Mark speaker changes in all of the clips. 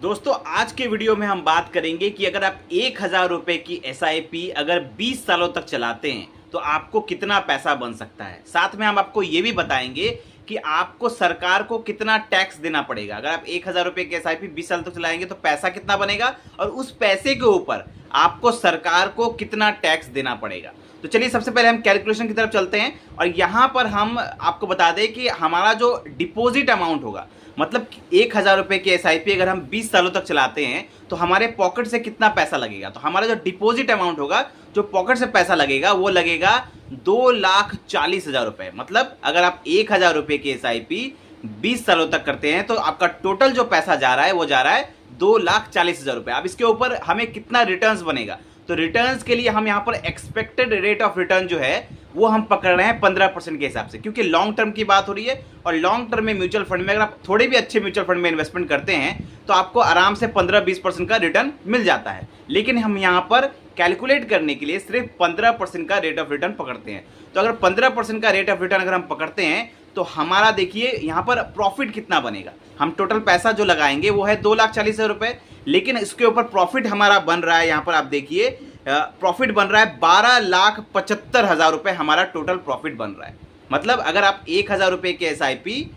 Speaker 1: दोस्तों आज के वीडियो में हम बात करेंगे कि अगर आप 1,000 रुपए की एसआईपी अगर 20 सालों तक चलाते हैं तो आपको कितना पैसा बन सकता है। साथ में हम आपको ये भी बताएंगे कि आपको सरकार को कितना टैक्स देना पड़ेगा। अगर आप 1,000 रुपए की एसआईपी 20 साल तक चलाएंगे तो पैसा कितना बनेगा और उस पैसे के ऊपर आपको सरकार को कितना टैक्स देना पड़ेगा। तो चलिए सबसे पहले हम कैलकुलेशन की तरफ चलते हैं और यहां पर हम आपको बता दें कि हमारा जो डिपॉजिट अमाउंट होगा, मतलब 1,000 रुपए की एसआईपी अगर हम 20 सालों तक चलाते हैं तो हमारे पॉकेट से कितना पैसा लगेगा। तो हमारा जो डिपॉजिट अमाउंट होगा, जो पॉकेट से पैसा लगेगा, वो लगेगा 2,40,000 रुपए। मतलब अगर आप 1,000 रुपए की एसआईपी 20 सालों तक करते हैं तो आपका टोटल जो पैसा जा रहा है वो जा रहा है 2,40,000 रुपए। अब इसके ऊपर हमें कितना रिटर्न्स बनेगा, तो रिटर्न्स के लिए हम यहाँ पर एक्सपेक्टेड रेट ऑफ रिटर्न जो है वो हम पकड़ रहे हैं 15% के हिसाब से, क्योंकि लॉन्ग टर्म की बात हो रही है। और लॉन्ग टर्म में म्यूचुअल फंड में अगर आप थोड़े भी अच्छे म्यूचुअल फंड में इन्वेस्टमेंट करते हैं तो आपको आराम से 15-20% का रिटर्न मिल जाता है। लेकिन हम यहाँ पर कैलकुलेट करने के लिए सिर्फ 15% का रेट ऑफ रिटर्न पकड़ते हैं। तो अगर 15% का रेट ऑफ रिटर्न अगर हम पकड़ते हैं तो हमारा देखिए यहाँ पर प्रॉफिट कितना बनेगा। हम टोटल पैसा जो लगाएंगे वो है 2,40,000 रुपए, लेकिन इसके ऊपर प्रॉफिट हमारा बन रहा है, यहाँ पर आप देखिए प्रॉफिट बन रहा है 12,75,000 रुपए। हमारा टोटल प्रॉफिट बन रहा है। मतलब अगर आप 1,000 रुपए की एसआईपी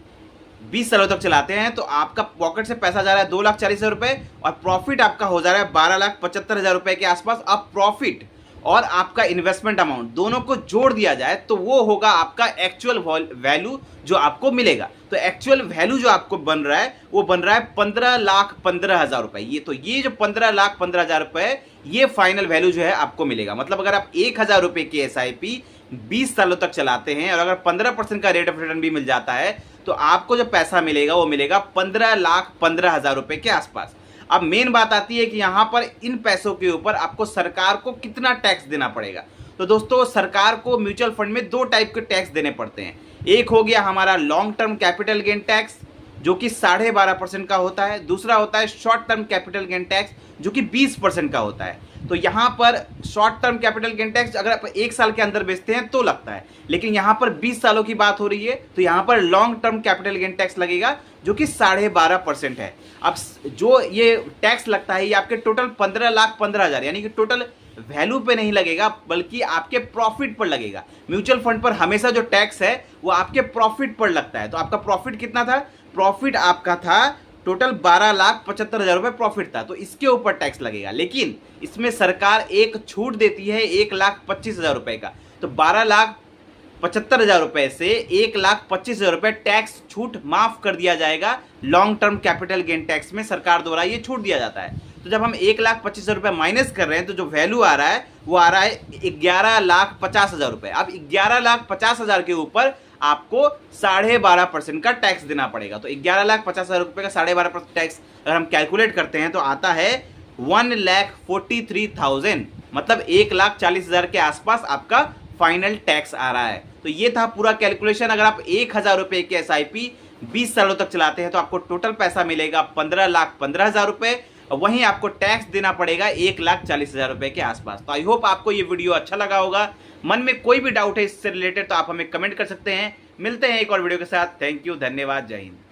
Speaker 1: 20 सालों तक चलाते हैं तो आपका पॉकेट से पैसा जा रहा है 2,40,000 रुपए और प्रॉफिट आपका हो जा रहा है 12,75,000 रुपए के आसपास। अब प्रॉफिट और आपका इन्वेस्टमेंट अमाउंट दोनों को जोड़ दिया जाए तो वो होगा आपका एक्चुअल वैल्यू जो आपको मिलेगा। तो एक्चुअल वैल्यू जो आपको बन रहा है वो बन रहा है 15,15,000 रुपए। ये जो 15,15,000 रुपए ये फाइनल वैल्यू जो है आपको मिलेगा। मतलब अगर आप 1,000 रुपए की एसआईपी 20 सालों तक चलाते हैं और अगर 15% का रेट ऑफ रिटर्न भी मिल जाता है तो आपको जो पैसा मिलेगा वो मिलेगा 15,15,000 रुपए के आसपास। अब मेन बात आती है कि यहां पर इन पैसों के ऊपर आपको सरकार को कितना टैक्स देना पड़ेगा। तो दोस्तों सरकार को म्यूचुअल फंड में दो टाइप के टैक्स देने पड़ते हैं। एक हो गया हमारा long term capital gain tax जो कि 12.5% का होता है। दूसरा होता है short term capital gain tax जो कि 20% का होता है। तो यहाँ पर short term capital gain tax अगर आप 1 साल के अंदर बेचते हैं तो लगता है, लेकिन यहाँ पर 20 सालों की बात हो रही है तो यहाँ पर long term capital gain tax लगेगा जो कि 12.5% है। अब जो ये टैक्स लगता है ये आपके टोटल 15,15,000 यानी कि टोटल वैल्यू पे नहीं लगेगा बल्कि आपके प्रॉफिट पर लगेगा। म्यूचुअल फंड पर हमेशा जो टैक्स है वो आपके प्रॉफिट पर लगता है। तो आपका प्रॉफिट कितना था? प्रॉफिट आपका था टोटल 12,75,000 रुपए प्रॉफिट था, तो इसके ऊपर टैक्स लगेगा। लेकिन इसमें सरकार एक छूट देती है 1,25,000 रुपए का। तो 12,75,000 रुपए से 1,25,000 रुपए टैक्स छूट माफ कर दिया जाएगा। Long term capital gain tax में सरकार द्वारा ये छूट दिया जाता है। तो जब हम 1,25,000 रुपए माइनस कर रहे हैं तो जो वैल्यू आ रहा है वो आ रहा है 11,50,000 रुपए। अब 11,50,000 के ऊपर आपको 12.5% का टैक्स देना पड़ेगा। तो 11,50,000 रुपए का 12.5% टैक्स अगर हम कैलकुलेट करते हैं तो आता है 1,43,000, मतलब 1,40,000 के आसपास आपका फाइनल टैक्स आ रहा है। तो ये था पूरा कैलकुलेशन। अगर आप 1,000 रुपए की एसआईपी 20 सालों तक चलाते हैं तो आपको टोटल पैसा मिलेगा 15,15,000 रुपए। वहीं आपको टैक्स देना पड़ेगा 1,40,000 रुपए के आसपास। तो आई होप आपको ये वीडियो अच्छा लगा होगा। मन में कोई भी डाउट है इससे रिलेटेड तो आप हमें कमेंट कर सकते हैं। मिलते हैं एक और वीडियो के साथ। थैंक यू, धन्यवाद, जय हिंद।